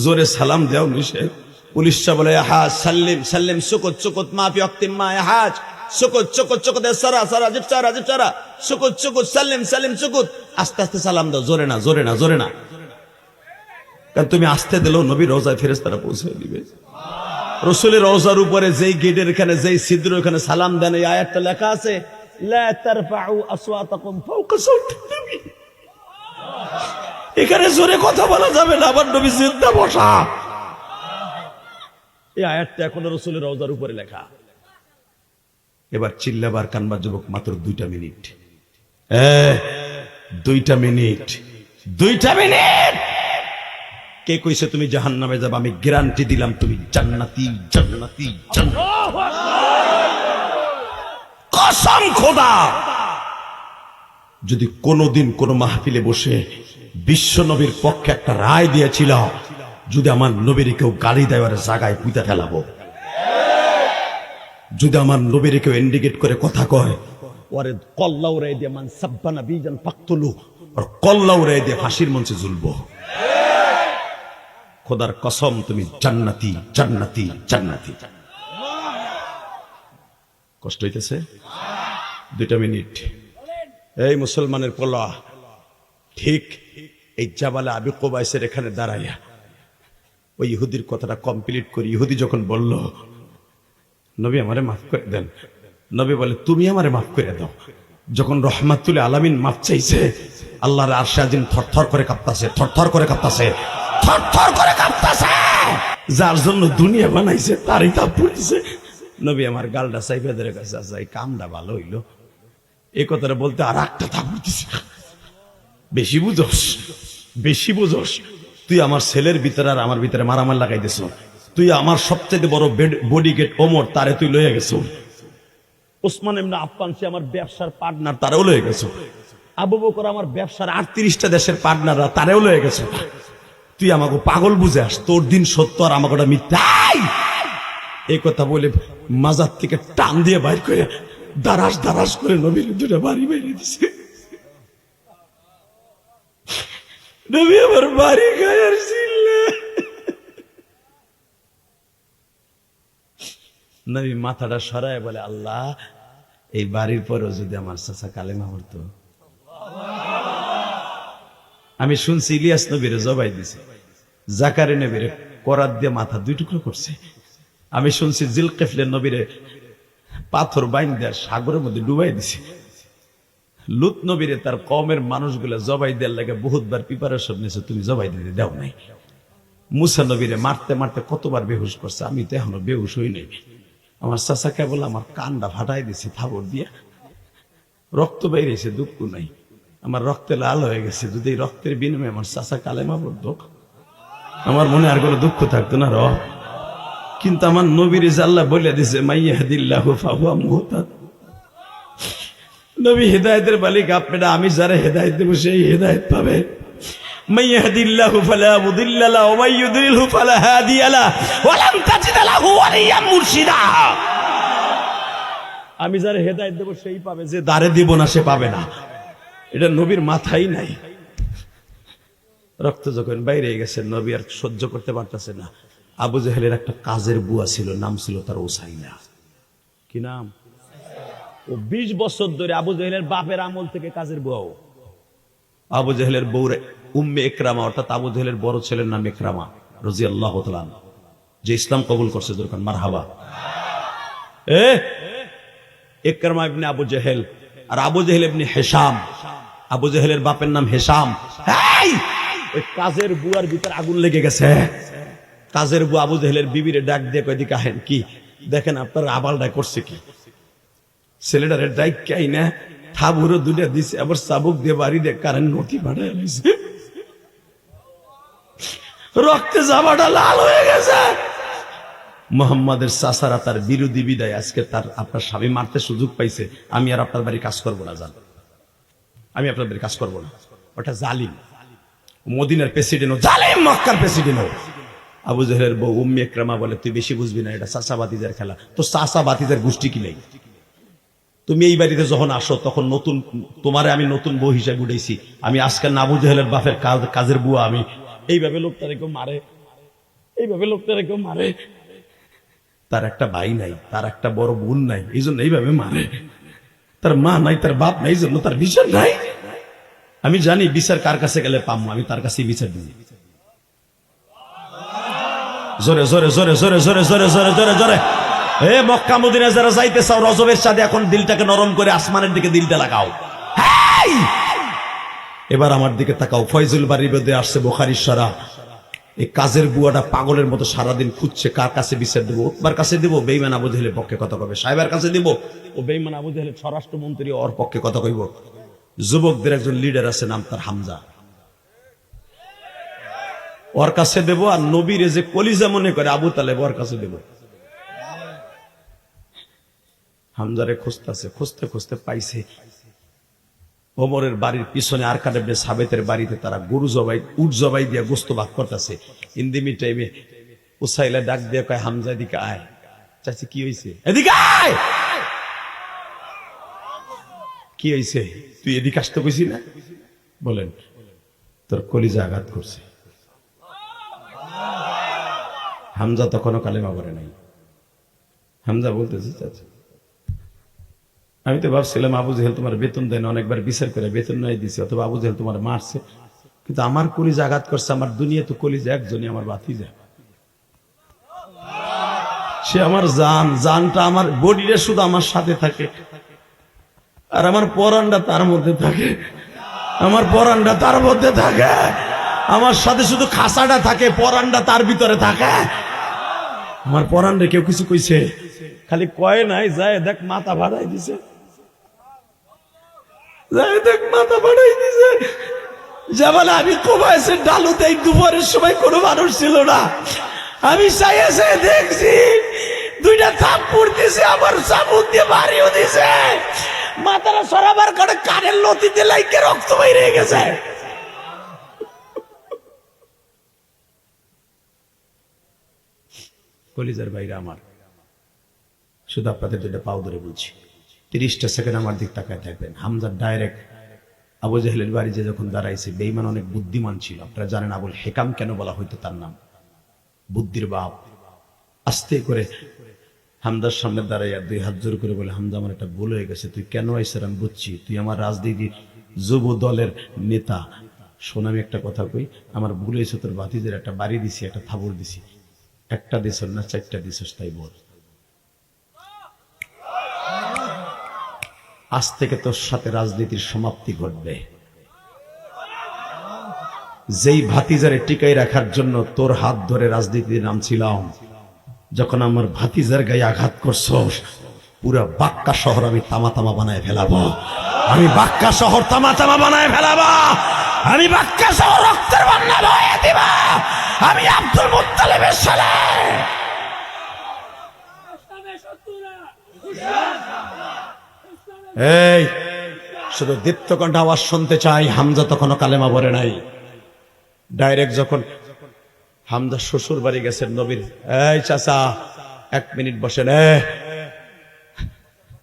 জোরে সালাম দেও নিষেধ। পুলিশরা বলে হাজ সাল্লিম সাল্লিম সুকুত সুকুত মাফি ওয়াক্তিম মা হাজ সুকুত সুকুত সুকুত সারা সারা জিব সারা জিব সারা সুকুত সুকুত সাল্লিম সাল্লিম সুকুত। আস্তে আস্তে সালাম দাও, জোরে না জোরে না জোরে না, কারণ তুমি আস্তে দিলেও নবীর রওজায় ফেরেশতারা পৌঁছে দিবে। রসুলের রওজার উপরে যেই গেটের এখানে যেই ছিদ্র এখানে সালাম দেন, এই আয়াতটা লেখা আছে লা তারফাউ আসওয়াতাকুম ফাওকা সাউতিন নবী। এখানে জোরে কথা বলা যাবে না, আবার নবী জিন্দা বসা। এই আয়াতটা এখনো রসুলের রওজার উপরে লেখা। এবার চিল্লাবার কানবার যুবক মাত্র 2টা মিনিট, 2টা মিনিট, 2টা মিনিট। কে কইছে তুমি জাহান্নামে যাবে? আমি গ্যারান্টি দিলাম তুমি জান্নাতি জান্নাতি জান্নাতি, কসম খোদা। যদি কোনোদিন কোন মাহফিলে বসে বিশ্ব নবীর পক্ষে একটা রায় দিয়েছিল, যদি আমার নবীর কেউ গালি দেয় ওর জায়গায় পুঁতে ফেলাবো, যদি আমার নবীর কেউ ইন্ডিকেট করে কথা কয় ওরে কল্লা উড়াই দিয়ে মান সাব্বানা বিজান ফাকতুলু, আর কল্লা উড়াই দিয়ে ফাঁসির মঞ্চে ঝুলবো। খোদার কসম তুমি জান্নাতি জান্নাতি জান্নাতি। কষ্ট হইতেছে? 2টা মিনিট। এই মুসলমানের পোলা, ঠিক এই জাবালে আবি কুবাইসের এখানে দাঁড়াইয়া ওই ইহুদির কথাটা কমপ্লিট করি। ইহুদি যখন বলল নবী আমারে মাফ করে দেন, নবী বলে তুমি আমারে মাফ করে দাও। যখন রহমাতুল আলামিন মাফ চাইছে, আল্লাহর আরশে আজিম থরথর করে কাঁপতাছে, থরথর করে কাঁপতাছে, থরথর করে কাঁপতাছে। যার জন্য দুনিয়া বানাইছে তারই তাপ পড়েছে। নবী আমার গালটা চাইপে ধরে কাছে, আচ্ছা এই কামটা ভালো হইলো। এই কথাটা বলতে আর একটা তাপ পড়তেছে। বেশি বুঝোস, বেশি বুঝোস। তুই আমার ছেলের ভিতরে আর আমার ভিতরে মারামার লাগাই দিস। তুই আমার সবচেয়ে বড় বডি গেট ওমর, তারে তুই লয়ে গেছ। ওসমান ইবনে আফফান সে আমার ব্যবসার পার্টনার, তারেও লয়ে গেছ। আবু বকর আমার ব্যবসার 38টা দেশের পার্টনাররা, তারেও লয়ে গেছ। তুই আমাকে পাগল বুঝে আস, তোর দিন সত্য আর আমাকে ওটা মিথ্যাই। এই কথা বলে মাজার থেকে টান দিয়ে বাইর করে দারাস দারাস করে নবীর 2টা বাড়ি বাইরে দিছে। নবী আমার বাড়ি গায়ের ছিলে। নবী মাথাটা সরায় বলে আল্লাহ এই বাড়ির পরেও যদি আমার চাচা কালেমা পড়তো। আমি শুনছি ইলিয়াস নবীরে জবাই দিছে, জাকারি নবীরে করাত দিয়ে মাথা 2 টুকরো করছে। আমি শুনছি জিলকিফলে নবীরে পাথর বাইন দেয়া সাগরের মধ্যে ডুবাই দিছে। লুত নবীরে তার কওমের মানুষগুলা জবাই দেওয়ার লাগে বহুতবার প্রিপারেশন নিয়েছে, তুমি জবাই দিতে দাও নাই। মুসা নবীরে মারতে মারতে কতবার বেহুশ করছে, আমি তো এখনো বেহুশ হই নাই। আমার চাচা কেবল আমার কানটা ফাটাই দিছে থাবর দিয়া, রক্ত বেরিয়েছে, দুঃখ নাই। আমার রক্তে লাল হয়ে গেছে। যদি এই রক্তের বিনিময়ে আমার চাচা কালেমা পড়তো, আমার মনে আর কোনো দুঃখ থাকতো না। কিন্তু আমার নবীর যে আল্লাহ বলে দিছে মাইয়াহদিল্লাহু ফাহুয়া মুহতাদ, নবী হেদায়েতের মালিক আপনারা, আমি যারা হেদায়েত দেব সেই হেদায়েত পাবে। মাইয়াহদিল্লাহু ফালা মুদিল্লা লাহু ওয়া মাইয়ুদ্লিলহু ফালা হাদিয়া লাহু ওয়া লাম তাজিদ লাহু ওয়ালিয়াম মুরশিদা। আমি যারা হেদায়েত দেব সেই পাবে, যে দাঁড়ে দিব না সে পাবে না। এটা নবীর মাথায় নাই। রক্ত যখন বাইরে গেছে, নবী আর সহ্য করতে পারতেছে না। আবু জেহেলের একটা কাজের বুয়া ছিল, নাম ছিল তার উসাইনা। কি নাম? ও 20 বছর ধরে আবু জেহেলের বাপের আমল থেকে কাজের বুয়াও। আবু জেহেলের বউরে উম্মে ইকরামা, অর্থাৎ আবু জেহেলের বড় ছেলের নাম ইকরামা রাদিয়াল্লাহু তাআলা, যে ইসলাম কবুল করছে। দরকার মারহাবা। ইকরামা ইবনে আবু জেহেল আর আবু জেহেল ইবনে হিশাম। আবু জেহেলের বাপের নাম হিশাম। ওই কাজের বুয়ার ভিতর আগুন লেগে গেছে। কাজের বুয়া আবু জেহেলের বিবিরে ডাক দিয়ে কয়, এদিকে আহেন, কি দেখেন আপনার আবালটা করছে কি। ছেলেটারে ডাইকাই না থাবুরও দুটা দিছে, আবার চাবুক দিয়ে বাড়ি দিয়ে কারেন্ট নথি পাঠায় দিছে। রক্তে জামাটা লাল হয়ে গেছে। মোহাম্মদের চাচারা তার বিরোধী বিদায় আজকে তার আপনার স্বামী মারতে সুযোগ পাইছে, আমি আর আপনার বাড়ি কাজ করবো না, জান, আমি আপনার বাড়ি কাজ করবো না। ওটা জালিম, মদিনার প্রেসিডেন্ট, জালিম মক্কার প্রেসিডেন্ট। আবু জেহেলের বউ উম্মে ইকরামা বলে, তুই বেশি বুঝবি না, এটা চাচা বাতিজার খেলা। তো চাচা বাতিজার গোষ্ঠী কি নেই? তুমি এই বাড়িতে যখন আসো তখন নতুন, তোমারে আমি নতুন বউ হিসাবে উঠেছি। আমি আজকাল আবু জেহেলের বাপের কাজের বুয়া আমি। এইভাবে লোকটারে কেউ মারে, এইভাবে লোকটারে কেউ মারে। তার একটা ভাই নাই, তার একটা বড় বোন নাই, এই জন্য এইভাবে মারে। তার মা নাই, তার বাপ নাই, এই জন্য তার বিচার নাই। আমি জানি বিচার কার কাছে গেলে পাবো, আমি তার কাছে বিচার দিই। জোরে জোরে জোরে জোরে জোরে জোরে জোরে জোরে জোরে। এ মক্কা মদিনা যারা যাইতে চাও, রজবের সাথে এখন দিলটাকে নরম করে আসমানের দিকে দিলটা লাগাও। এবার আমার দিকে তাকাও। ফয়জুল বাড়ির মধ্যে আসছে বুখারী শরা। এই কাজের বুয়াটা পাগলের মতো সারাদিন খুঁজছে কার কাছে বিচার দেবো। উতবার কাছে দেবো, বেঈমান আবু জেহেলের পক্ষে কথা কবে। সাহেবের কাছে দিব, ও বেঈমান আবু জেহেলের স্বরাষ্ট্রমন্ত্রী, ওর পক্ষে কথা কইব। যুবকদের একজন লিডার আছে, নাম তার হামজা, ওর কাছে দেব। আর নবীর যে কলিজা মনে করে আবু তালেব, ওর কাছে দেব। হামজারে খুঁজতেছে, খুঁজতে খুঁজতে পাইছে। ওমরের বাড়ির পিছনে আরকাদ ইবনে সাবিতের বাড়িতে তারা গরু জবাই, উট জবাই দিয়ে গোস্ত ভাগ করতেছে। ইন্দিমি টাইমে উসাইলা ডাক দিয়ে কয়, হামজা এদিকে আয়। চাচি কি হয়েছে? এদিকে আয়। কি হয়েছে? তুই এদিকে আসতে কইছি না? বলেন, তোর কলিজা আঘাত করছে। হামজা তখনও কালেমা পড়ে নাই। হামজা বলতেছে, চাচা আমি তো ভাবছিলাম আবু জেহেল তোমার বেতন দেয় না, অনেকবার বিচার করে বেতন নাই দিছে, অথবা আবু জেহেল তোমার মারছে, কিন্তু আমার কলিজা আঘাত করছে। আমার দুনিয়া তো কলিজা একজনই, আমার ভাতিজা। সে আমার জান, জানটা আমার বডিটা শুধু আমার সাথে থাকে, আর আমার পরানটা তার মধ্যে থাকে। আমার পরানটা তার মধ্যে থাকে, আমার সাথে শুধু খাসাটা থাকে, পরানটা তার ভিতরে থাকে। আমার পরানরে কেউ কিছু কইছে? খালি কয় নাই, যায় দেখ মাথা বাড়াই দিছে, যায় দেখ মাথা বাড়াই দিছে। যেমন আমি কোবাইছে ডালুতে দুপুরের সময় কোনো মানুষ ছিল না, আমি চাইছে দেখছি দুইটা থাপ্পড় দিছে, আবার চাবুক দিয়ে বাড়িও দিছে। মাথাটা সরাবার করে কানের লতিতে লাইকে রক্ত বাইরে গেছে। কলিজার বাইরে আমার, শুধু আপনাদের যেটা পাও ধরে বলছি, 30টা সেকেন্ড আমার দিক তাকায় থাকবেন। হামজা ডাইরেক্ট আবু জেহেলের বাড়ি যে যখন দাঁড়াইছে, বেঈমান অনেক বুদ্ধিমান ছিল। আপনারা জানেন আবুল হেকাম কেন বলা হইতো তার নাম? বুদ্ধির বাপ। আস্তে করে হামজার সামনে দাঁড়াইয়া 2 হাত জোর করে বলে, হামজা আমার একটা ভুল হয়ে গেছে, তুই কেন আইসের আমি বুঝছি, তুই আমার রাজনীতির যুব দলের নেতা। শোন আমি একটা কথা কই, আমার ভুল হয়েছে, তোর ভাতিজের একটা বাড়ি দিছি, একটা থাবর দিছি, একটা দিস না 4টা দিছস, তাই বল। আজ থেকে তোর সাথে রাজনীতির সমাপ্তি ঘটবে। যেই ভাতিজারে টিকাই রাখার জন্য তোর হাত ধরে রাজনীতিতে নামছিলাম, যখন আমার ভাতিজার গায়ে আঘাত করছস, পুরা বাক্কা শহর আমি তামা তামা বানায় ফেলাবো। আমি বাক্কা শহর তামা তামা বানায় ফেলাবো। আমি বাক্কা শহর রক্তের বন্যা বয়ে দিব। আমি আব্দুল মুত্তালিবের ছেলে। এই শুধু দীপ্তকণ্ঠ আওয়াজ শুনতে চাই। হামজা তখনও কালেমা পড়ে নাই। ডাইরেক্ট যখন হামজা শ্বশুর বাড়ি গেছেন নবীর, এই চাচা 1 মিনিট বসেন।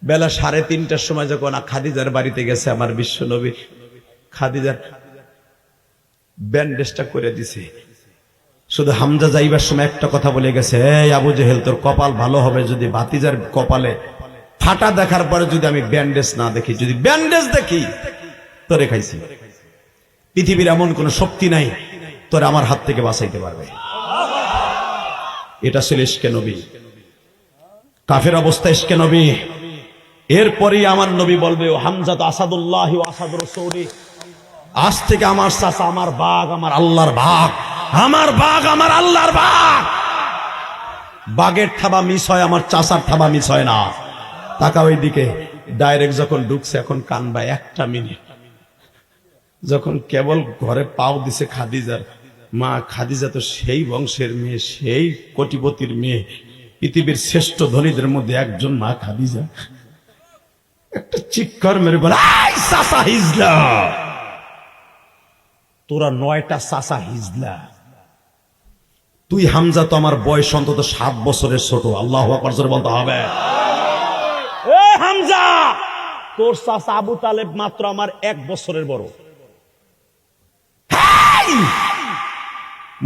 বেলা 3:30টার সময় যখন খাদিজার বাড়িতে গেছে আমার বিশ্ব নবী, খাদিজার ব্যান্ডেজটা করে দিছে। শুধু হামজা যাইবার সময় একটা কথা বলে গেছে, এই আবু জেহেল, তোর কপাল ভালো হবে যদি ভাতিজার কপালে ফাটা দেখার পরে যদি আমি ব্যান্ডেজ না দেখি, যদি ব্যান্ডেজ দেখি তোরে খাইছি। পৃথিবীর এমন কোন শক্তি নাই তোর আমার হাত থেকে বাঁচাইতে পারবে। এটা ছিল ইশকে নবী, কাফের অবস্থা ইশকে নবী। এরপরই আমার নবী বলবে, ও হামজা তো আসাদুল্লাহ ওয়া আসাদ রাসূলি, আজ থেকে আমার চাচা আমার বাঘ, আমার আল্লাহর বাঘ, আমার বাঘ আমার আল্লাহর বাঘ। বাঘের থাবা মিস হয়, আমার চাচার থাবা মিস হয় না। তাকা ওই দিকে, ডাইরেক্ট যখন ঢুকছে এখন কানবা 1টা মিনিট, যখন কেবল ঘরে পাও দিছে খাদিজার মা, খাদিজা তো সেই বংশের মেয়ে, সেই কোটিপতির মেয়ে, পৃথিবীর শ্রেষ্ঠ ধনীদের মধ্যে একজন মা খাদিজা। একটা চিৎকার মেরে বলে, আই সাসা হিজলা, তোরা 9টা সাসা হিজলা, তুই হামজা তো আমার বয়স অন্তত 7 বছরের ছোট। আল্লাহু আকবার জোরে বলতে হবে। এ হামজা, তোর চাচা আবু তালেব মাত্র আমার 1 বছরের বড়।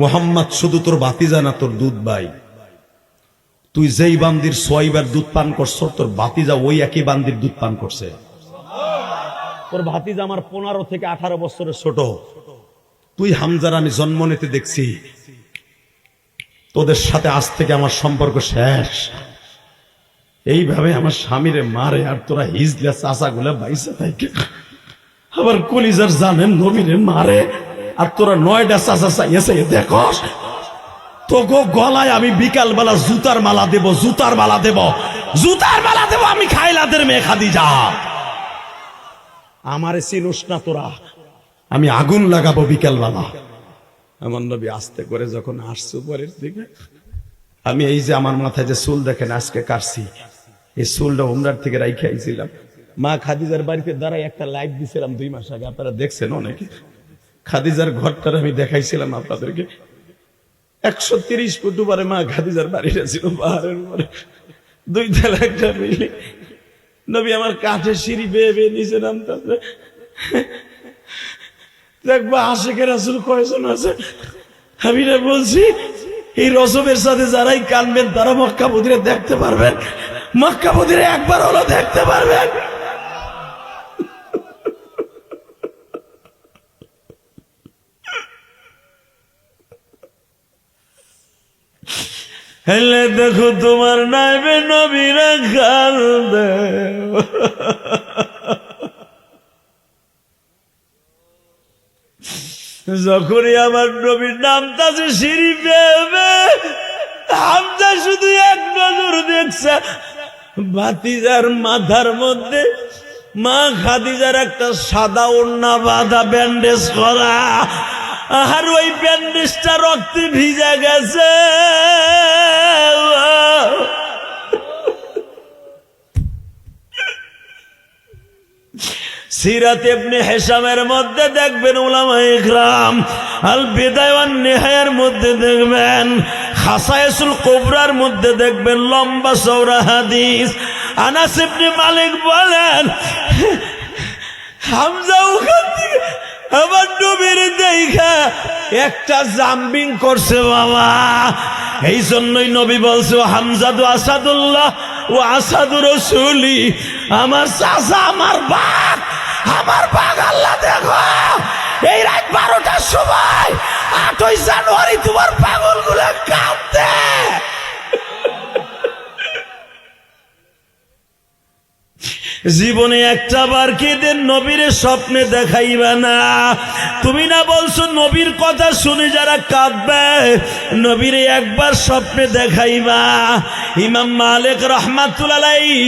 মুহাম্মদ শুধু তোর ভাতিজা না, তোর দুধ ভাই। তুই যেই বান্দির 6 বার দুধ পান করছ, তোর ভাতিজা ওই একই বান্দির দুধ পান করছে। তোর ভাতিজা আমার 15 থেকে 18 বছরের ছোট। তুই হামজার আমি জন্ম নিতে দেখছি, তোদের সাথে আজ থেকে আমার সম্পর্ক শেষ। এইভাবে আমার স্বামীরে মারে, আর তোরা হিজলা চাচা গুলা বাইসা থাকে আবার কলিজার জানেন নবীরে মারে, আর তোরা 9টা চাচা চাইছে দেখো। তোকে গলায় আমি বিকাল বেলা জুতার মালা দেব, জুতার মালা দেব, জুতার মালা দেব আমি খাইলাদের মেয়ে খাদিজা। আমারে চিনুস না তোরা, আমি আগুন লাগাবো বিকাল বেলা। আমার নবী আস্তে করে যখন আসছে উপরের দিকে, আমি এই যে আমার মাথায় যে চুল দেখেন আজকে কাটছি, এই চুলটা উমরার থেকে রাইখে আইছিলাম। মা খাদিজার বাড়িতে দাঁড়াই একটা লাইভ দিছিলাম 2 মাস আগে, আপনারা দেখছেন অনেকে। খাদিজার ঘরটার আমি দেখাইছিলাম আপনাদেরকে। 130 ফুট উপরে মা খাদিজার বাড়িটা ছিল, পাহাড়ের উপরে 2 তলা একটা বিল্ডিং। নবী আমার কাঠের সিঁড়ি বেয়ে বেয়ে নিচে নামতেছে। দেখবো আশেকের রাসূল কয়জন আছে। আমি না বলছি, এই রসবের সাথে যারাই কানবেন তারা মক্কা মদিনা দেখতে পারবেন, মক্কা মদিনা একবার হলো দেখতে পারবেন। হেলে দেখো তোমার নাইবে নবীরা কান্দে, যখনই আমার নবীর নামটাছে সিঁড়ি বেবে, হামজা শুধু এক নজর দেখছে ভাতিজার মাথার মধ্যে মা খাদিজার একটা সাদা ওড়না বাঁধা, ব্যান্ডেজ করা, আর ওই ব্যান্ডেজটা রক্তে ভিজে গেছে। সিরাত ইবনে হিশামের মধ্যে দেখবেন, উলামায়ে ইকরাম আল বিদায়া ওয়ান নিহায়ার মধ্যে দেখবেন, খাসায়েসুল কুবরার মধ্যে দেখবেন লম্বা চওড়া হাদিস। আনাস ইবনে মালিক বলেন, হামজা ওখান থেকে আমার নবীর দেখা একটা জাম্পিং করছে বাবা। এই জন্যই নবী বলছে, হামজাদু আসাদুল্লাহ ও আসাদু রাসূলি, আমার চাচা আমার বাঘ, আমার বাঘ আল্লাহ। দেখো এই রাত 12টার সময় 8ই জানুয়ারি তোমার পাগল গুলা কাঁদতে। জীবনে একটা বার কেঁদে নবীর স্বপ্নে দেখাইবা না। তুমি না বলছো নবীর কথা শুনে যারা কাঁদবে, নবীর একবার স্বপ্নে দেখাইবা। ইমাম মালিক রাহমাতুল্লাহ আলাইহি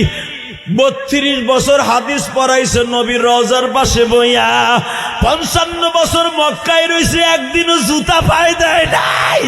32 বছর হাদিস পড়াইছে নবীর রওজার পাশে বইয়া। 55 বছর মক্কায় রইছে, একদিনও জুতা পায় দেয় নাই।